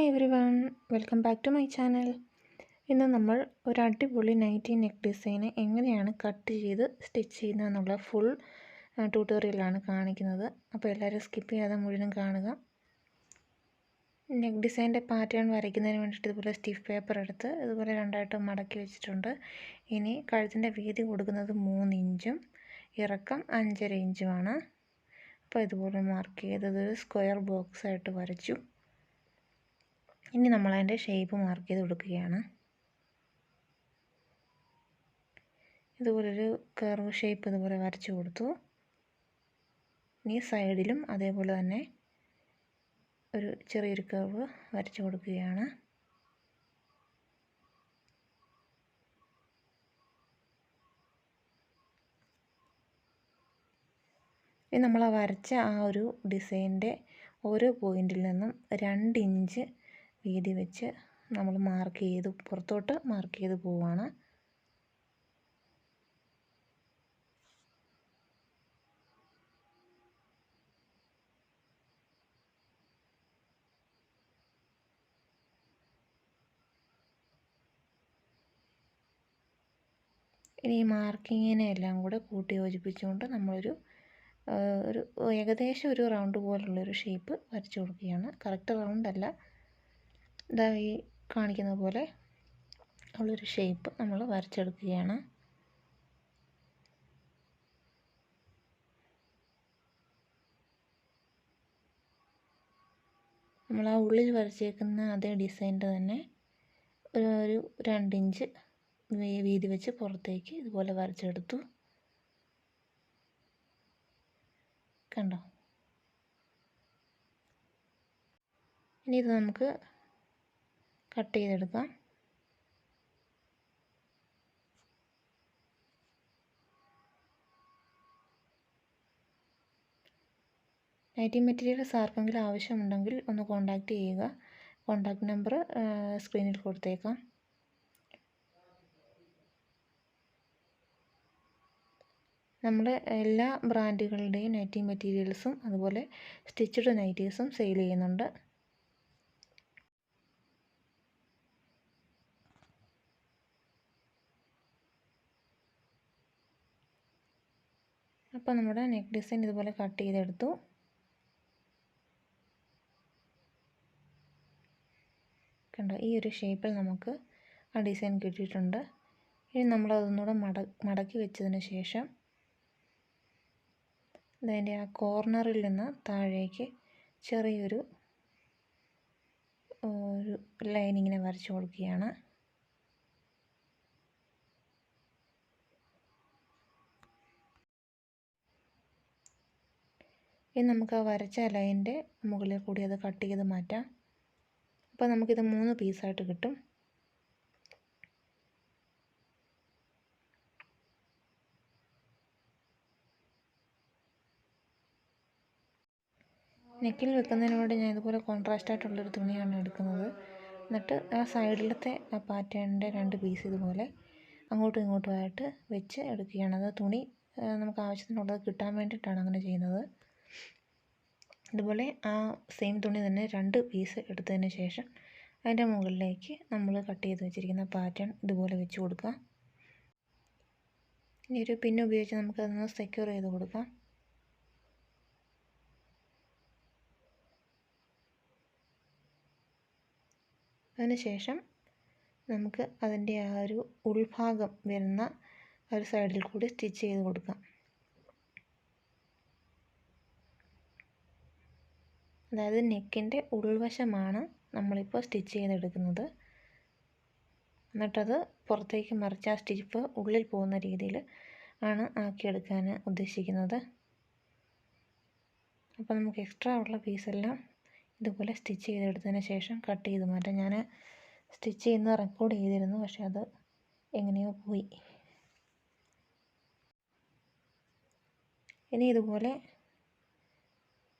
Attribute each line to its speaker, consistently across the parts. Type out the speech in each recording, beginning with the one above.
Speaker 1: Everyone, welcome back to my channel. ഇന്ന് നമ്മൾ ഒരു അടിപൊളി നൈറ്റി നെക്ക് ഡിസൈന് എങ്ങനെയാണ് കട്ട് ചെയ്ത് സ്റ്റിച്ച് ചെയ്യുന്നതെന്നുള്ള ഫുൾ ട്യൂട്ടോറിയലാണ് കാണിക്കുന്നത്. അപ്പോൾ എല്ലാവരും സ്കിപ്പ് ചെയ്യാതെ മുഴുവൻ കാണുക. നെക്ക് ഡിസൈൻ്റെ പാറ്റേൺ വരയ്ക്കുന്നതിന് വേണ്ടിയിട്ട് ഇതുപോലെ സ്റ്റിഫ് പേപ്പർ എടുത്ത് ഇതുപോലെ രണ്ടായിട്ട് മടക്കി വെച്ചിട്ടുണ്ട്. ഇനി കഴുത്തിൻ്റെ വീതി കൊടുക്കുന്നത് 3 ഇഞ്ചും ഇറക്കം 5.5 ഇഞ്ചുമാണ്. അപ്പോൾ ഇതുപോലെ മാർക്ക് ചെയ്തത് സ്ക്വയർ ബോക്സ് ആയിട്ട് വരച്ചു. ഇനി നമ്മൾ അതിൻ്റെ ഷേപ്പ് മാർക്ക് ചെയ്ത് കൊടുക്കുകയാണ്. ഇതുപോലൊരു കർവ് ഷേപ്പ് ഇതുപോലെ വരച്ചു കൊടുത്തു. ഇനി സൈഡിലും അതേപോലെ തന്നെ ഒരു ചെറിയൊരു കർവ് വരച്ചു കൊടുക്കുകയാണ്. ഇനി നമ്മൾ വരച്ച ആ ഒരു ഡിസൈൻ്റെ ഓരോ പോയിന്റിൽ നിന്നും 2 ഇഞ്ച് വീതി വെച്ച് നമ്മൾ മാർക്ക് ചെയ്ത് പുറത്തോട്ട് മാർക്ക് ചെയ്ത് പോവുകയാണ്. ഇനി ഈ മാർക്കിങ്ങിനെ എല്ലാം കൂടെ കൂട്ടി യോജിപ്പിച്ചുകൊണ്ട് നമ്മളൊരു ഏകദേശം ഒരു റൗണ്ട് പോലുള്ളൊരു ഷേപ്പ് വരച്ചു കൊടുക്കുകയാണ്. കറക്റ്റ് റൗണ്ട് അല്ല, ഇതാ ഈ കാണിക്കുന്ന പോലെ ഉള്ളൊരു ഷേപ്പ് നമ്മൾ വരച്ചെടുക്കുകയാണ്. നമ്മൾ ആ ഉള്ളിൽ വരച്ചേക്കുന്ന അതേ ഡിസൈൻ്റെ തന്നെ ഒരു 2 ഇഞ്ച് വീതി വെച്ച് പുറത്തേക്ക് ഇതുപോലെ വരച്ചെടുത്തു. കണ്ടോ? ഇനി ഇത് നമുക്ക് കട്ട് ചെയ്തെടുക്കാം. നൈറ്റി മെറ്റീരിയൽസ് ആർക്കെങ്കിലും ആവശ്യമുണ്ടെങ്കിൽ ഒന്ന് കോൺടാക്റ്റ് ചെയ്യുക. കോൺടാക്റ്റ് നമ്പർ സ്ക്രീനിൽ കൊടുത്തേക്കാം. നമ്മൾ എല്ലാ ബ്രാൻഡുകളുടെയും നൈറ്റി മെറ്റീരിയൽസും അതുപോലെ സ്റ്റിച്ചഡ് നൈറ്റീസും സെയിൽ ചെയ്യുന്നുണ്ട്. അപ്പോൾ നമ്മുടെ നെക്ക് ഡിസൈൻ ഇതുപോലെ കട്ട് ചെയ്തെടുത്തു. കണ്ടോ, ഈ ഒരു ഷേപ്പിൽ നമുക്ക് ആ ഡിസൈൻ കിട്ടിയിട്ടുണ്ട്. ഇനി നമ്മളതൊന്നുകൂടെ മടക്കി വെച്ചതിന് ശേഷം അതിൻ്റെ ആ കോർണറിൽ നിന്ന് താഴേക്ക് ചെറിയൊരു ലൈൻ ഇങ്ങനെ വരച്ചു കൊടുക്കുകയാണ്. ഇനി നമുക്ക് ആ വരച്ച ലൈനിൻ്റെ മുകളിൽ കൂടി അത് കട്ട് ചെയ്ത് മാറ്റാം. അപ്പോൾ നമുക്കിത് 3 പീസായിട്ട് കിട്ടും. നെക്കിൽ വെക്കുന്നതിനോട് ഞാൻ ഇതുപോലെ കോൺട്രാസ്റ്റ് ആയിട്ടുള്ളൊരു തുണിയാണ് എടുക്കുന്നത്. എന്നിട്ട് ആ സൈഡിലത്തെ ആ പാറ്റേണിൻ്റെ 2 പീസ് ഇതുപോലെ അങ്ങോട്ടും ഇങ്ങോട്ടുമായിട്ട് വെച്ച് എടുക്കുകയാണ്. അത് തുണി നമുക്ക് ആവശ്യത്തിനുള്ളത് കിട്ടാൻ വേണ്ടിയിട്ടാണ് അങ്ങനെ ചെയ്യുന്നത്. ഇതുപോലെ ആ സെയിം തുണി തന്നെ 2 പീസ് എടുത്തതിന് ശേഷം അതിൻ്റെ മുകളിലേക്ക് നമ്മൾ കട്ട് ചെയ്ത് വെച്ചിരിക്കുന്ന പാറ്റേൺ ഇതുപോലെ വെച്ച് കൊടുക്കുക. ഇനി ഒരു പിൻ ഉപയോഗിച്ച് നമുക്കതൊന്ന് സെക്യൂർ ചെയ്ത് കൊടുക്കാം. അതിനുശേഷം നമുക്ക് അതിൻ്റെ ആ ഒരു ഉൾഭാഗം വരുന്ന ഒരു സൈഡിൽ കൂടി സ്റ്റിച്ച് ചെയ്ത് കൊടുക്കാം. അതായത് നെക്കിൻ്റെ ഉൾവശമാണ് നമ്മളിപ്പോൾ സ്റ്റിച്ച് ചെയ്തെടുക്കുന്നത്. എന്നിട്ടത് പുറത്തേക്ക് മറിച്ച് ആ സ്റ്റിച്ച് ഉള്ളിൽ പോകുന്ന രീതിയിൽ ആണ് ആക്കിയെടുക്കാൻ ഉദ്ദേശിക്കുന്നത്. അപ്പോൾ നമുക്ക് എക്സ്ട്രാ ഉള്ള പീസെല്ലാം ഇതുപോലെ സ്റ്റിച്ച് ചെയ്തെടുത്തതിന് ശേഷം കട്ട് ചെയ്ത് മാറ്റാം. ഞാൻ സ്റ്റിച്ച് ചെയ്യുന്ന റെക്കോർഡ് ചെയ്തിരുന്നു, പക്ഷെ അത് എങ്ങനെയോ പോയി. ഇനി ഇതുപോലെ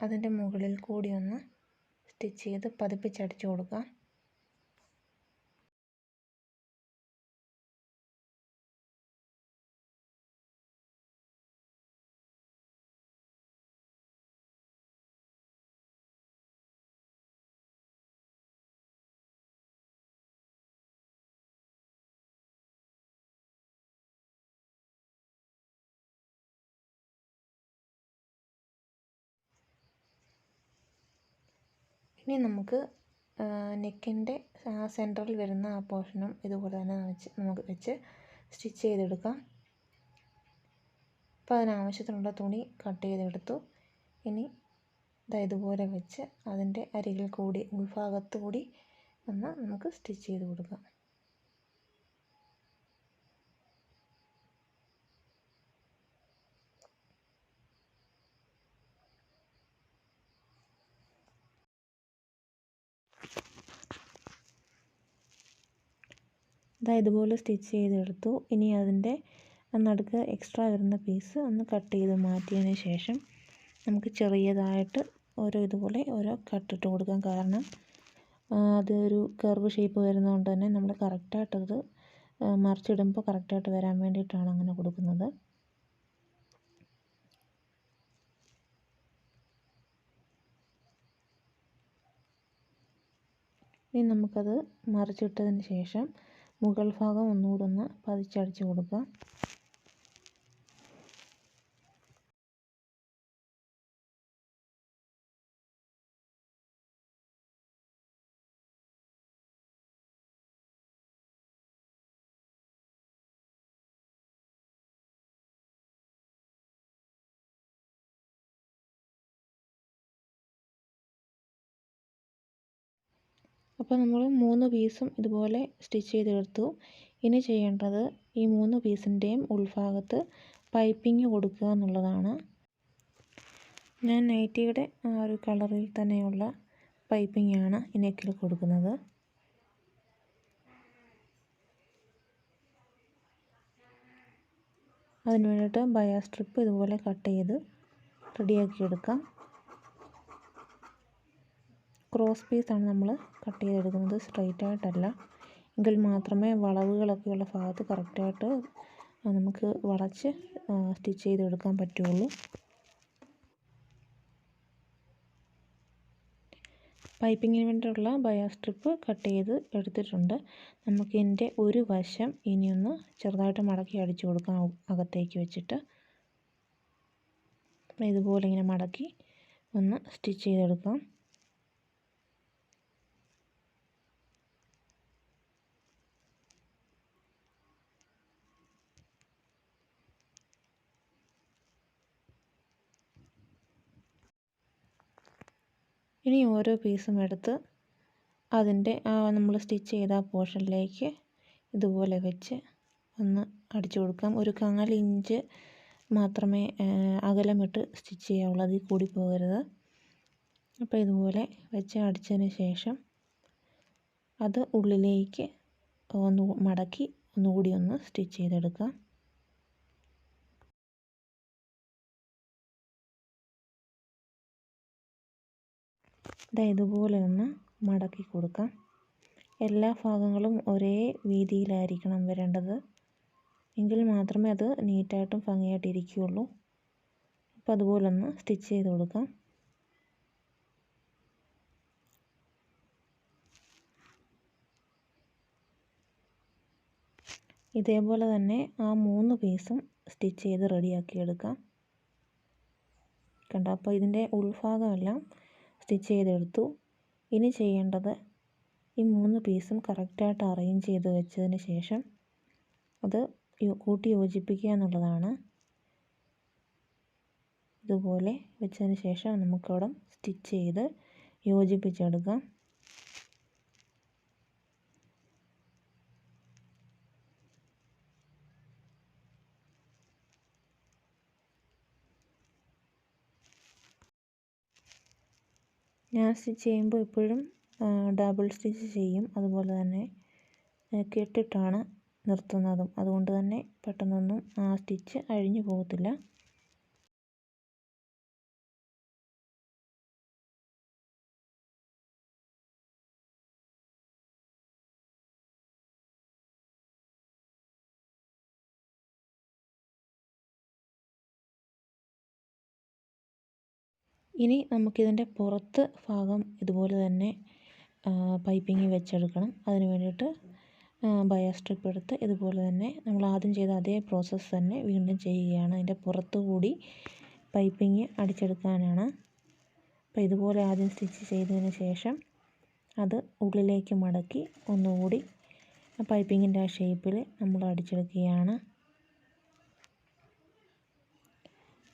Speaker 1: അതിൻ്റെ മുകളിൽ കൂടി ഒന്ന് സ്റ്റിച്ച് ചെയ്ത് പതിപ്പിച്ചടിച്ചു കൊടുക്കാം. ഇനി നമുക്ക് നെക്കിൻ്റെ സെൻറ്ററിൽ വരുന്ന ആ പോർഷനും ഇതുപോലെ തന്നെ നമുക്ക് വെച്ച് സ്റ്റിച്ച് ചെയ്തെടുക്കാം. അപ്പോൾ അതിനാവശ്യത്തിനുള്ള തുണി കട്ട് ചെയ്തെടുത്തു. ഇനി ഇതുപോലെ വെച്ച് അതിൻ്റെ അരികിൽ കൂടി ഉൾഭാഗത്ത് കൂടി ഒന്ന് നമുക്ക് സ്റ്റിച്ച് ചെയ്ത് കൊടുക്കാം. ഇതുപോലെ സ്റ്റിച്ച് ചെയ്തെടുത്തു. ഇനി അതിൻ്റെ നടുക്ക് എക്സ്ട്രാ വരുന്ന പീസ് ഒന്ന് കട്ട് ചെയ്ത് മാറ്റിയതിന് ശേഷം നമുക്ക് ചെറിയതായിട്ട് ഇതുപോലെ ഓരോ കട്ടിട്ട് കൊടുക്കാം. കാരണം അതൊരു കർവ് ഷേപ്പ് വരുന്നതുകൊണ്ട് തന്നെ നമ്മൾ കറക്റ്റായിട്ടത് മറിച്ചിടുമ്പോൾ കറക്റ്റായിട്ട് വരാൻ വേണ്ടിയിട്ടാണ് അങ്ങനെ കൊടുക്കുന്നത്. ഇനി നമുക്കത് മറിച്ചിട്ടതിന് ശേഷം മുകൾ ഭാഗം ഒന്നുകൂടെ ഒന്ന് പതിച്ചടിച്ച് കൊടുക്കാം. അപ്പോൾ നമ്മൾ 3 പീസും ഇതുപോലെ സ്റ്റിച്ച് ചെയ്തെടുത്തു. ഇനി ചെയ്യേണ്ടത് ഈ 3 പീസിൻ്റെയും ഉൾഭാഗത്ത് പൈപ്പിംഗ് കൊടുക്കുക എന്നുള്ളതാണ്. ഞാൻ നൈറ്റിയുടെ ആ ഒരു കളറിൽ തന്നെയുള്ള പൈപ്പിംഗാണ് ഈ നെക്കിൽ കൊടുക്കുന്നത്. അതിന് വേണ്ടിയിട്ട് ബയാ സ്ട്രിപ്പ് ഇതുപോലെ കട്ട് ചെയ്ത് റെഡിയാക്കി എടുക്കാം. ക്രോസ് പീസാണ് നമ്മൾ കട്ട് ചെയ്തെടുക്കുന്നത്, സ്ട്രെയിറ്റ് ആയിട്ടല്ല. എങ്കിൽ മാത്രമേ വളവുകളൊക്കെയുള്ള ഭാഗത്ത് കറക്റ്റായിട്ട് നമുക്ക് വളച്ച് സ്റ്റിച്ച് ചെയ്തെടുക്കാൻ പറ്റുള്ളൂ. പൈപ്പിങ്ങിന് വേണ്ടിയുള്ള ബയാ സ്ട്രിപ്പ് കട്ട് ചെയ്ത് എടുത്തിട്ടുണ്ട്. നമുക്കിതിൻ്റെ ഒരു വശം ഇനിയൊന്ന് ചെറുതായിട്ട് മടക്കി അടിച്ചു കൊടുക്കാം അകത്തേക്ക് വെച്ചിട്ട്. ഇതുപോലെ ഇങ്ങനെ മടക്കി ഒന്ന് സ്റ്റിച്ച് ചെയ്തെടുക്കാം. ഇനി ഓരോ പീസും എടുത്ത് അതിൻ്റെ നമ്മൾ സ്റ്റിച്ച് ചെയ്ത പോർഷനിലേക്ക് ഇതുപോലെ വെച്ച് ഒന്ന് അടിച്ചു കൊടുക്കാം. ഒരു 1/4 ഇഞ്ച് മാത്രമേ അകലമിട്ട് സ്റ്റിച്ച് ചെയ്യാവുള്ളൂ, അതിൽ കൂടി പോകരുത്. അപ്പോൾ ഇതുപോലെ വെച്ച് അടിച്ചതിന് ശേഷം അത് ഉള്ളിലേക്ക് ഒന്ന് മടക്കി ഒന്നുകൂടി ഒന്ന് സ്റ്റിച്ച് ചെയ്തെടുക്കാം. ഇതുപോലെ ഒന്ന് മടക്കി കൊടുക്കാം. എല്ലാ ഭാഗങ്ങളും ഒരേ വീതിയിലായിരിക്കണം വരേണ്ടത്, എങ്കിൽ മാത്രമേ അത് നീറ്റായിട്ടും ഭംഗിയായിട്ട് ഇരിക്കുകയുള്ളൂ. അപ്പോൾ അതുപോലെ ഒന്ന് സ്റ്റിച്ച് ചെയ്ത് കൊടുക്കാം. ഇതേപോലെ തന്നെ ആ 3 പീസും സ്റ്റിച്ച് ചെയ്ത് റെഡിയാക്കി എടുക്കാം. കണ്ടോ? അപ്പോൾ ഇതിൻ്റെ ഉൾഭാഗമെല്ലാം സ്റ്റിച്ച് ചെയ്തെടുത്തു. ഇനി ചെയ്യേണ്ടത് ഈ 3 പീസും കറക്റ്റായിട്ട് അറേഞ്ച് ചെയ്ത് വെച്ചതിന് ശേഷം അത് കൂട്ടി യോജിപ്പിക്കുക എന്നുള്ളതാണ്. ഇതുപോലെ വെച്ചതിന് ശേഷം നമുക്കവിടെ സ്റ്റിച്ച് ചെയ്ത് യോജിപ്പിച്ചെടുക്കാം. ഞാൻ സ്റ്റിച്ച് ചെയ്യുമ്പോൾ എപ്പോഴും ഡബിൾ സ്റ്റിച്ച് ചെയ്യും. അതുപോലെ തന്നെ കെട്ടിട്ടാണ് നിർത്തുന്നതും. അതുകൊണ്ട് തന്നെ പെട്ടെന്നൊന്നും ആ സ്റ്റിച്ച് അഴിഞ്ഞു പോകത്തില്ല. ഇനി നമുക്കിതിൻ്റെ പുറത്ത് ഭാഗം ഇതുപോലെ തന്നെ പൈപ്പിംഗ് വെച്ചെടുക്കണം. അതിന് വേണ്ടിയിട്ട് ബയാ സ്ട്രിപ്പ് എടുത്ത് ഇതുപോലെ തന്നെ നമ്മൾ ആദ്യം ചെയ്ത അതേ പ്രോസസ്സ് തന്നെ വീണ്ടും ചെയ്യുകയാണ്. അതിൻ്റെ പുറത്തു കൂടി പൈപ്പിംഗ് അടിച്ചെടുക്കാനാണ്. അപ്പോൾ ഇതുപോലെ ആദ്യം സ്റ്റിച്ച് ചെയ്തതിന് ശേഷം അത് ഉള്ളിലേക്ക് മടക്കി ഒന്നുകൂടി പൈപ്പിങ്ങിൻ്റെ ആ ഷേപ്പിൽ നമ്മൾ അടിച്ചെടുക്കുകയാണ്.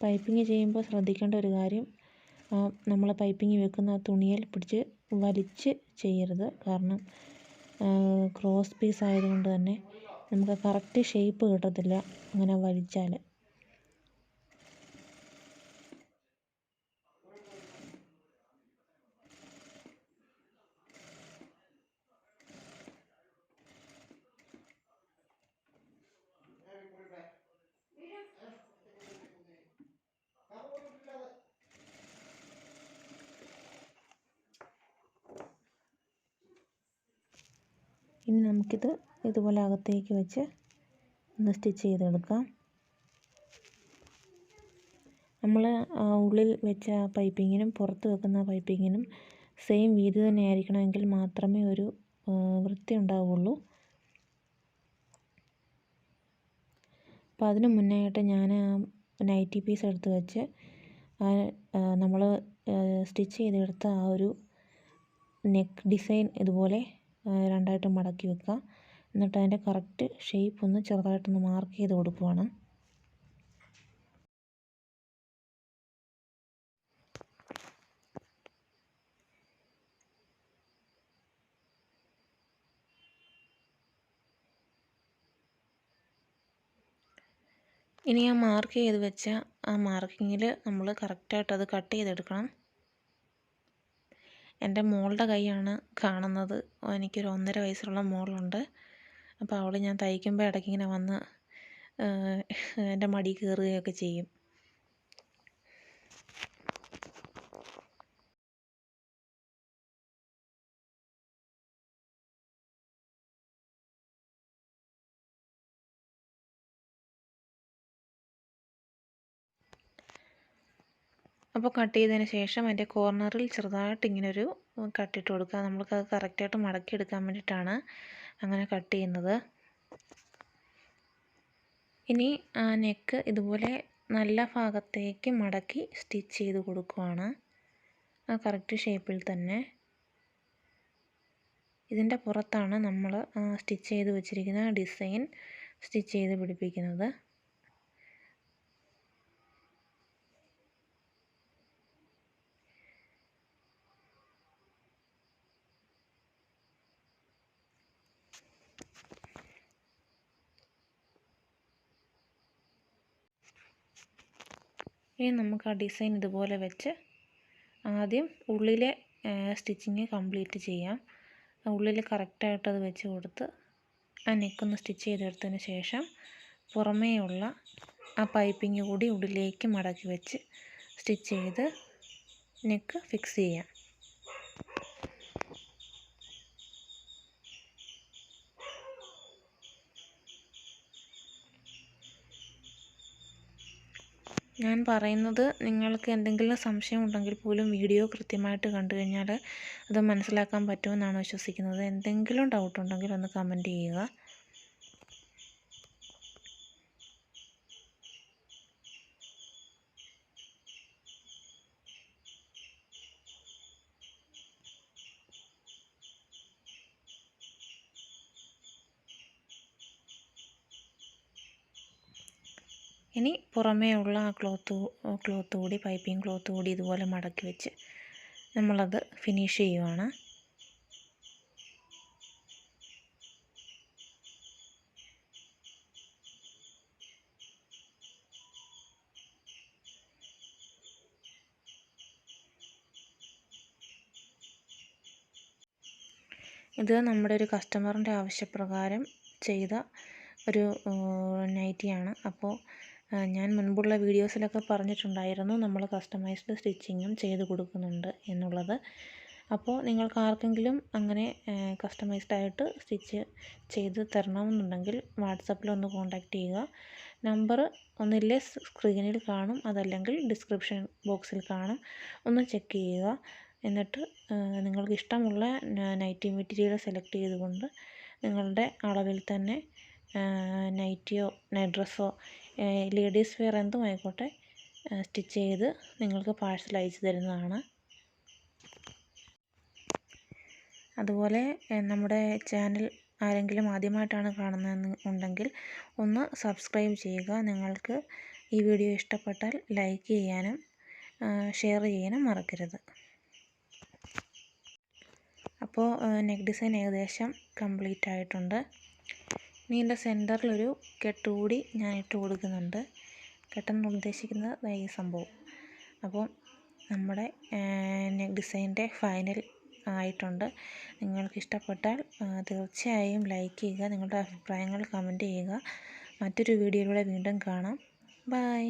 Speaker 1: പൈപ്പിങ് ചെയ്യുമ്പോൾ ശ്രദ്ധിക്കേണ്ട ഒരു കാര്യം, നമ്മൾ പൈപ്പിങ് വെക്കുന്ന തുണിയിൽ പിടിച്ച് വലിച്ച് ചെയ്യരുത്. കാരണം ക്രോസ് പീസ് ആയതുകൊണ്ട് തന്നെ നമുക്ക് കറക്റ്റ് ഷേപ്പ് കിട്ടത്തില്ല അങ്ങനെ വലിച്ചാൽ. ഇനി നമുക്കിത് ഇതുപോലെ അകത്തേക്ക് വെച്ച് ഒന്ന് സ്റ്റിച്ച് ചെയ്തെടുക്കാം. നമ്മൾ ഉള്ളിൽ വെച്ച പൈപ്പിങ്ങിനും പുറത്ത് വെക്കുന്ന പൈപ്പിങ്ങിനും സെയിം വീതി തന്നെ ആയിരിക്കണമെങ്കിൽ മാത്രമേ ഒരു വൃത്തി ഉണ്ടാവുള്ളൂ. അപ്പോൾ അതിന് മുന്നായിട്ട് ഞാൻ നൈറ്റി പീസ് എടുത്ത് വെച്ച് നമ്മൾ സ്റ്റിച്ച് ചെയ്തെടുത്ത ആ ഒരു നെക്ക് ഡിസൈൻ ഇതുപോലെ രണ്ടായിട്ട് മടക്കി വെക്കുക. എന്നിട്ട് അതിൻ്റെ കറക്റ്റ് ഷേപ്പ് ഒന്ന് ചെറുതായിട്ടൊന്ന് മാർക്ക് ചെയ്ത് കൊടുക്കുവാണ്. ഇനി ആ മാർക്ക് ചെയ്ത് വെച്ച ആ മാർക്കിങ്ങിൽ നമ്മൾ കറക്റ്റായിട്ട് അത് കട്ട് ചെയ്തെടുക്കണം. എൻ്റെ മോളുടെ കൈയാണ് കാണുന്നത്. എനിക്കൊരു 1.5 വയസ്സുള്ള മോളുണ്ട്. അപ്പോൾ അവൾ ഞാൻ തയ്ക്കുമ്പോൾ ഇടയ്ക്കിങ്ങനെ വന്ന് എൻ്റെ മടി കയറുകയൊക്കെ ചെയ്യും. അപ്പോൾ കട്ട് ചെയ്തതിന് ശേഷം അതിൻ്റെ കോർണറിൽ ചെറുതായിട്ട് ഇങ്ങനൊരു കട്ടിട്ട് കൊടുക്കുക. നമ്മൾക്കത് കറക്റ്റായിട്ട് മടക്കിയെടുക്കാൻ വേണ്ടിയിട്ടാണ് അങ്ങനെ കട്ട് ചെയ്യുന്നത്. ഇനി ആ നെക്ക് ഇതുപോലെ നല്ല ഭാഗത്തേക്ക് മടക്കി സ്റ്റിച്ച് ചെയ്ത് കൊടുക്കുവാണ്, ആ കറക്റ്റ് ഷേപ്പിൽ തന്നെ. ഇതിൻ്റെ പുറത്താണ് നമ്മൾ സ്റ്റിച്ച് ചെയ്ത് വെച്ചിരിക്കുന്ന ഡിസൈൻ സ്റ്റിച്ച് ചെയ്ത് പിടിപ്പിക്കുന്നത്. ഇനി നമുക്ക് ആ ഡിസൈൻ ഇതുപോലെ വെച്ച് ആദ്യം ഉള്ളിലെ സ്റ്റിച്ചിങ് കംപ്ലീറ്റ് ചെയ്യാം. ഉള്ളിൽ കറക്റ്റായിട്ട് അത് വെച്ച് കൊടുത്ത് ആ നെക്കൊന്ന് സ്റ്റിച്ച് ചെയ്തെടുത്തതിന് ശേഷം പുറമേയുള്ള ആ പൈപ്പിങ് കൂടി ഉള്ളിലേക്ക് മടക്കി വെച്ച് സ്റ്റിച്ച് ചെയ്ത് നെക്ക് ഫിക്സ് ചെയ്യാം. ഞാൻ പറയുന്നത് നിങ്ങൾക്ക് എന്തെങ്കിലും സംശയം ഉണ്ടെങ്കിൽ പോലും വീഡിയോ കൃത്യമായിട്ട് കണ്ടു കഴിഞ്ഞാൽ അത് മനസ്സിലാക്കാൻ പറ്റുമെന്നാണ് വിശ്വസിക്കുന്നത്. എന്തെങ്കിലും ഡൗട്ട് ഉണ്ടെങ്കിൽ ഒന്ന് കമൻറ്റ് ചെയ്യുക. ഇനി പുറമേ ഉള്ള ആ ക്ലോത്ത് കൂടി പൈപ്പിംഗ് ക്ലോത്ത് കൂടി ഇതുപോലെ മടക്കി വെച്ച് നമ്മളത് ഫിനിഷ് ചെയ്യുവാണ്. ഇത് നമ്മുടെ ഒരു കസ്റ്റമറിൻ്റെ ആവശ്യപ്രകാരം ചെയ്ത ഒരു നൈറ്റിയാണ്. അപ്പോൾ ഞാൻ മുൻപുള്ള വീഡിയോസിലൊക്കെ പറഞ്ഞിട്ടുണ്ടായിരുന്നു നമ്മൾ കസ്റ്റമൈസ്ഡ് സ്റ്റിച്ചിങ്ങും ചെയ്ത് കൊടുക്കുന്നുണ്ട് എന്നുള്ളത്. അപ്പോൾ നിങ്ങൾക്ക് ആർക്കെങ്കിലും അങ്ങനെ കസ്റ്റമൈസ്ഡ് ആയിട്ട് സ്റ്റിച്ച് ചെയ്ത് തരണമെന്നുണ്ടെങ്കിൽ വാട്സപ്പിലൊന്ന് കോൺടാക്റ്റ് ചെയ്യുക. നമ്പർ ഒന്നില്ലേ സ്ക്രീനിൽ കാണും, അതല്ലെങ്കിൽ ഡിസ്ക്രിപ്ഷൻ ബോക്സിൽ കാണും. ഒന്ന് ചെക്ക് ചെയ്യുക. എന്നിട്ട് നിങ്ങൾക്ക് ഇഷ്ടമുള്ള നൈറ്റി മെറ്റീരിയൽ സെലക്ട് ചെയ്തുകൊണ്ട് നിങ്ങളുടെ അളവിൽ തന്നെ നൈറ്റിയോ നൈറ്റ് ഡ്രസ്സോ ലേഡീസ് വെയർ എന്തും ആയിക്കോട്ടെ സ്റ്റിച്ച് ചെയ്ത് നിങ്ങൾക്ക് പാഴ്സൽ അയച്ചു തരുന്നതാണ്. അതുപോലെ നമ്മുടെ ചാനൽ ആരെങ്കിലും ആദ്യമായിട്ടാണ് കാണുന്നതെന്ന് ഉണ്ടെങ്കിൽ ഒന്ന് സബ്സ്ക്രൈബ് ചെയ്യുക. നിങ്ങൾക്ക് ഈ വീഡിയോ ഇഷ്ടപ്പെട്ടാൽ ലൈക്ക് ചെയ്യാനും ഷെയർ ചെയ്യാനും മറക്കരുത്. അപ്പോൾ നെക്ക് ഡിസൈൻ ഏകദേശം കംപ്ലീറ്റ് ആയിട്ടുണ്ട്. ഇനി ഇതിൻ്റെ സെൻറ്ററിലൊരു കെട്ടുകൂടി ഞാൻ ഇട്ട് കൊടുക്കുന്നുണ്ട്. കെട്ടെന്ന് ഉദ്ദേശിക്കുന്നത് ഈ സംഭവം. അപ്പോൾ നമ്മുടെ നെക്ക് ഡിസൈൻ്റെ ഫൈനൽ ആയിട്ടുണ്ട്. നിങ്ങൾക്ക് ഇഷ്ടപ്പെട്ടാൽ തീർച്ചയായും ലൈക്ക് ചെയ്യുക. നിങ്ങളുടെ അഭിപ്രായങ്ങൾ കമൻറ്റ് ചെയ്യുക. മറ്റൊരു വീഡിയോയിലൂടെ വീണ്ടും കാണാം. ബൈ.